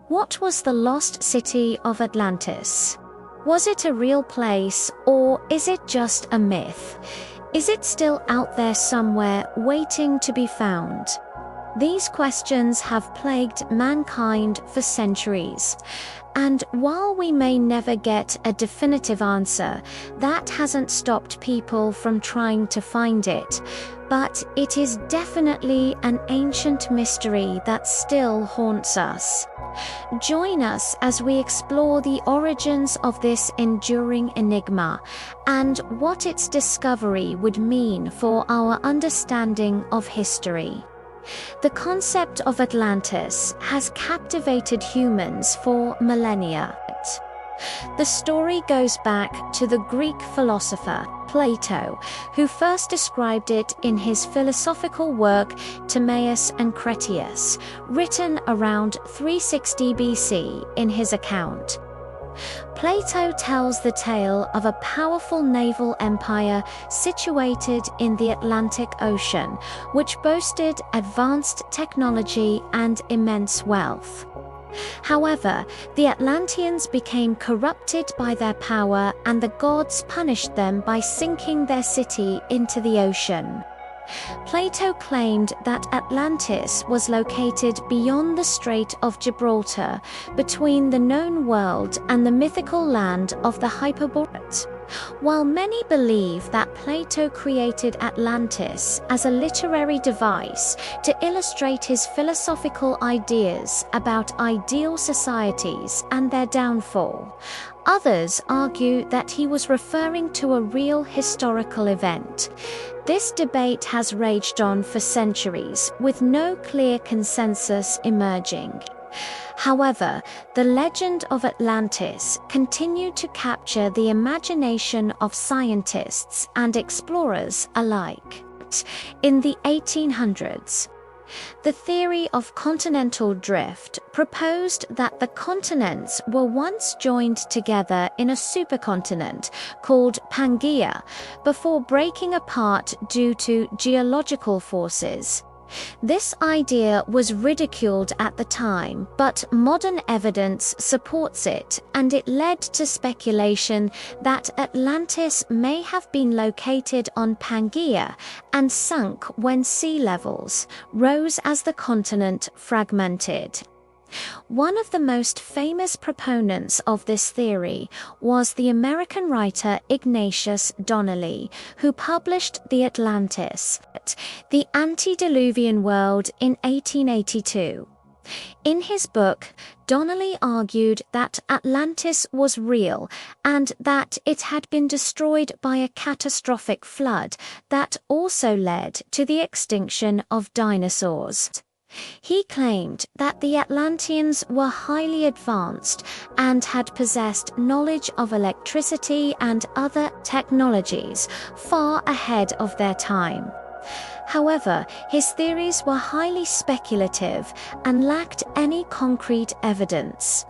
What was the lost city of Atlantis? Was it a real place, or is it just a myth? Is it still out there somewhere, waiting to be found? These questions have plagued mankind for centuries. And while we may never get a definitive answer, that hasn't stopped people from trying to find it. But it is definitely an ancient mystery that still haunts us. Join us as we explore the origins of this enduring enigma and what its discovery would mean for our understanding of history. The concept of Atlantis has captivated humans for millennia. The story goes back to the Greek philosopher Plato, who first described it in his philosophical work Timaeus and Critias, written around 360 BC in his account. Plato tells the tale of a powerful naval empire situated in the Atlantic Ocean, which boasted advanced technology and immense wealth. However, the Atlanteans became corrupted by their power, and the gods punished them by sinking their city into the ocean. Plato claimed that Atlantis was located beyond the Strait of Gibraltar, between the known world and the mythical land of the Hyperboreans. While many believe that Plato created Atlantis as a literary device to illustrate his philosophical ideas about ideal societies and their downfall, others argue that he was referring to a real historical event. This debate has raged on for centuries, with no clear consensus emerging. However, the legend of Atlantis continued to capture the imagination of scientists and explorers alike. In the 1800s, the theory of continental drift proposed that the continents were once joined together in a supercontinent called Pangaea before breaking apart due to geological forces. This idea was ridiculed at the time, but modern evidence supports it, and it led to speculation that Atlantis may have been located on Pangaea and sunk when sea levels rose as the continent fragmented. One of the most famous proponents of this theory was the American writer Ignatius Donnelly, who published The Atlantis, the Antediluvian World in 1882. In his book, Donnelly argued that Atlantis was real and that it had been destroyed by a catastrophic flood that also led to the extinction of dinosaurs. He claimed that the Atlanteans were highly advanced and had possessed knowledge of electricity and other technologies far ahead of their time. However, his theories were highly speculative and lacked any concrete evidence.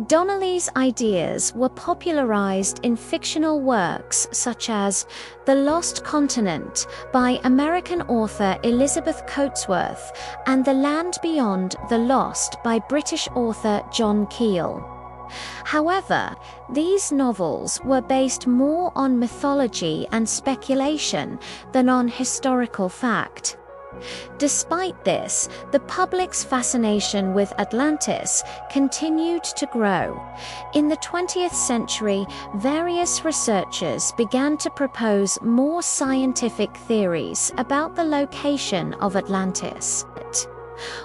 Donnelly's ideas were popularized in fictional works such as The Lost Continent by American author Elizabeth Coatsworth and The Land Beyond the Lost by British author John Keel. However, these novels were based more on mythology and speculation than on historical fact. Despite this, the public's fascination with Atlantis continued to grow. In the 20th century, various researchers began to propose more scientific theories about the location of Atlantis.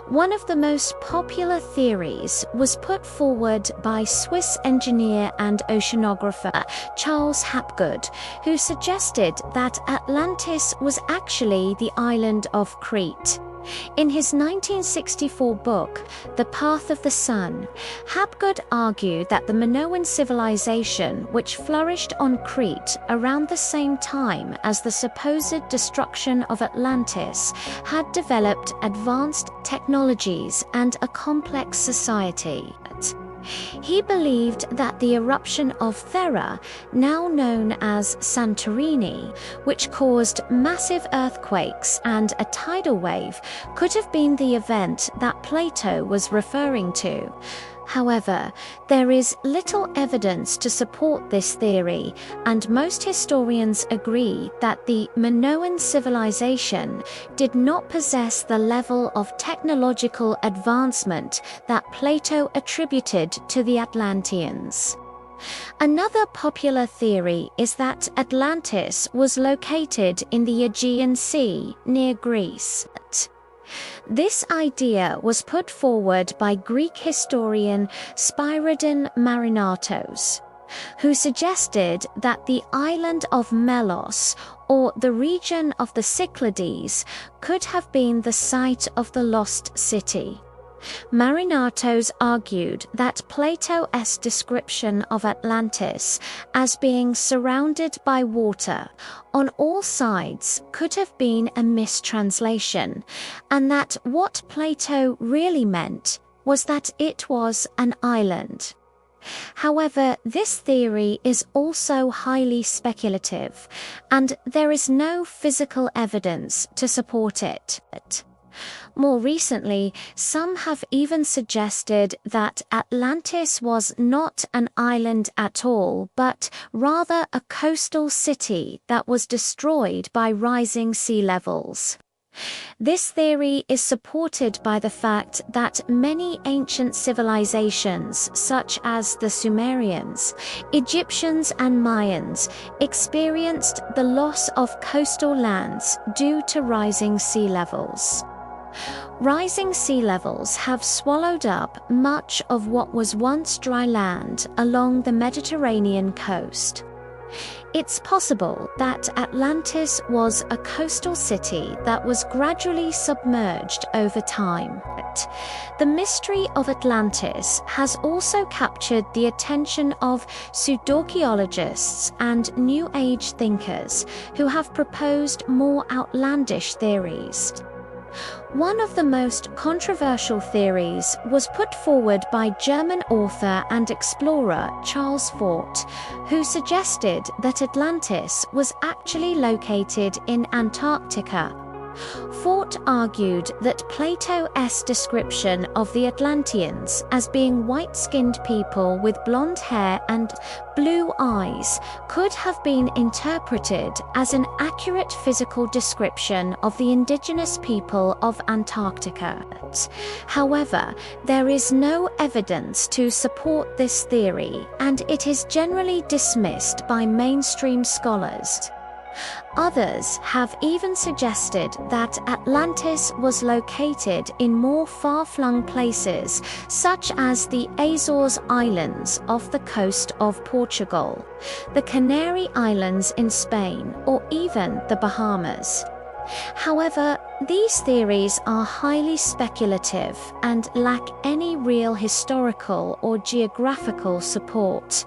One of the most popular theories was put forward by Swiss engineer and oceanographer Charles Hapgood, who suggested that Atlantis was actually the island of Crete. In his 1964 book, The Path of the Sun, Hapgood argued that the Minoan civilization, which flourished on Crete around the same time as the supposed destruction of Atlantis, had developed advanced technologies and a complex society. He believed that the eruption of Thera, now known as Santorini, which caused massive earthquakes and a tidal wave, could have been the event that Plato was referring to. However, there is little evidence to support this theory, and most historians agree that the Minoan civilization did not possess the level of technological advancement that Plato attributed to the Atlanteans. Another popular theory is that Atlantis was located in the Aegean Sea near Greece. This idea was put forward by Greek historian Spyridon Marinatos, who suggested that the island of Melos, or the region of the Cyclades, could have been the site of the Lost City. Marinatos argued that Plato's description of Atlantis as being surrounded by water on all sides could have been a mistranslation, and that what Plato really meant was that it was an island. However, this theory is also highly speculative, and there is no physical evidence to support it. More recently, some have even suggested that Atlantis was not an island at all, but rather a coastal city that was destroyed by rising sea levels. This theory is supported by the fact that many ancient civilizations, such as the Sumerians, Egyptians, and Mayans, experienced the loss of coastal lands due to rising sea levels. Rising sea levels have swallowed up much of what was once dry land along the Mediterranean coast. It's possible that Atlantis was a coastal city that was gradually submerged over time. The Mystery of Atlantis has also captured the attention of pseudarchaeologists and New Age thinkers who have proposed more outlandish theories. One of the most controversial theories was put forward by German author and explorer Charles Fort, who suggested that Atlantis was actually located in Antarctica. Fort argued that Plato's description of the Atlanteans as being white-skinned people with blonde hair and blue eyes could have been interpreted as an accurate physical description of the indigenous people of Antarctica. However, there is no evidence to support this theory, and it is generally dismissed by mainstream scholars. Others have even suggested that Atlantis was located in more far-flung places, such as the Azores Islands off the coast of Portugal, the Canary Islands in Spain, or even the Bahamas. However, these theories are highly speculative and lack any real historical or geographical support.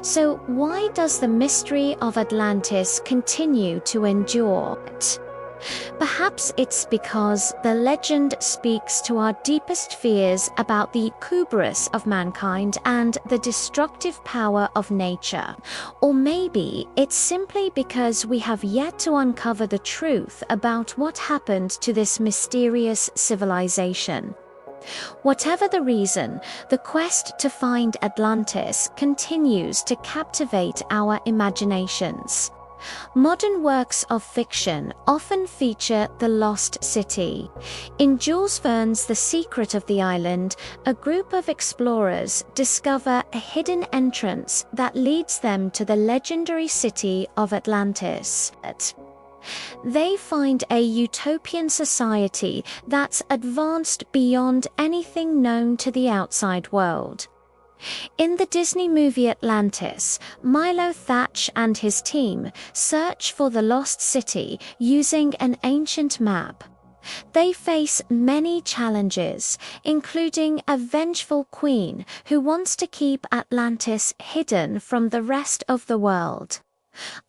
So why does the mystery of Atlantis continue to endure? Perhaps it's because the legend speaks to our deepest fears about the hubris of mankind and the destructive power of nature. Or maybe it's simply because we have yet to uncover the truth about what happened to this mysterious civilization. Whatever the reason, the quest to find Atlantis continues to captivate our imaginations. Modern works of fiction often feature the Lost City. In Jules Verne's The Secret of the Island, a group of explorers discover a hidden entrance that leads them to the legendary city of Atlantis. They find a utopian society that's advanced beyond anything known to the outside world. In the Disney movie Atlantis, Milo Thatch and his team search for the lost city using an ancient map. They face many challenges, including a vengeful queen who wants to keep Atlantis hidden from the rest of the world.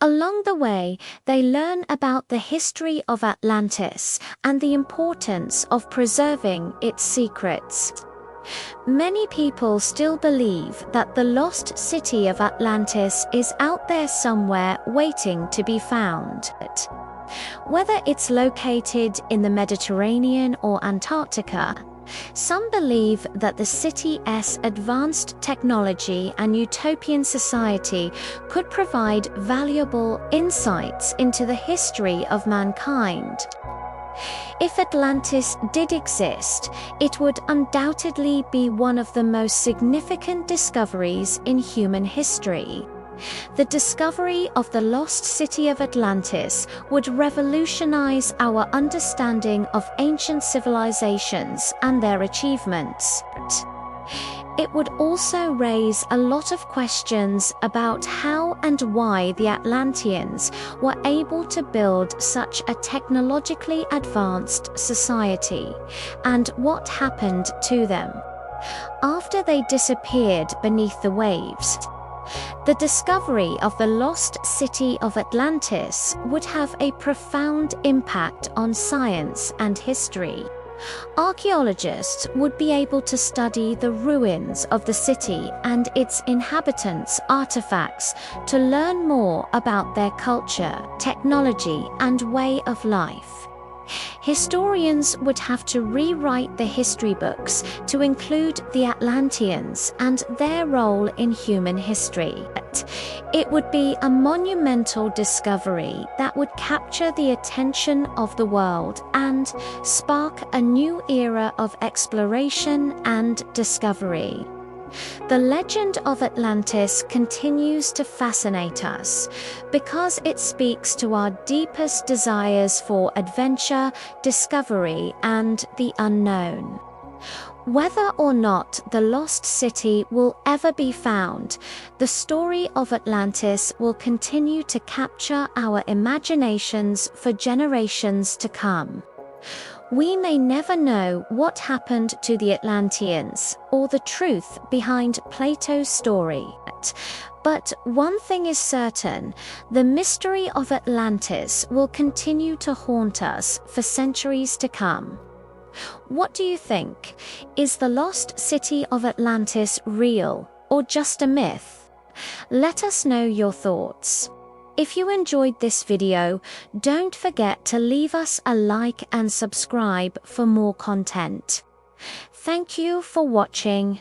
Along the way, they learn about the history of Atlantis and the importance of preserving its secrets. Many people still believe that the lost city of Atlantis is out there somewhere waiting to be found. Whether it's located in the Mediterranean or Antarctica, some believe that the city's advanced technology and utopian society could provide valuable insights into the history of mankind. If Atlantis did exist, it would undoubtedly be one of the most significant discoveries in human history. The discovery of the lost city of Atlantis would revolutionize our understanding of ancient civilizations and their achievements. It would also raise a lot of questions about how and why the Atlanteans were able to build such a technologically advanced society, and what happened to them after they disappeared beneath the waves. The discovery of the lost city of Atlantis would have a profound impact on science and history. Archaeologists would be able to study the ruins of the city and its inhabitants' artifacts to learn more about their culture, technology, and way of life. Historians would have to rewrite the history books to include the Atlanteans and their role in human history. It would be a monumental discovery that would capture the attention of the world and spark a new era of exploration and discovery. The legend of Atlantis continues to fascinate us because it speaks to our deepest desires for adventure, discovery, and the unknown. Whether or not the lost city will ever be found, the story of Atlantis will continue to capture our imaginations for generations to come. We may never know what happened to the Atlanteans or the truth behind Plato's story. But one thing is certain, the mystery of Atlantis will continue to haunt us for centuries to come. What do you think? Is the lost city of Atlantis real or just a myth? Let us know your thoughts. If you enjoyed this video, don't forget to leave us a like and subscribe for more content. Thank you for watching.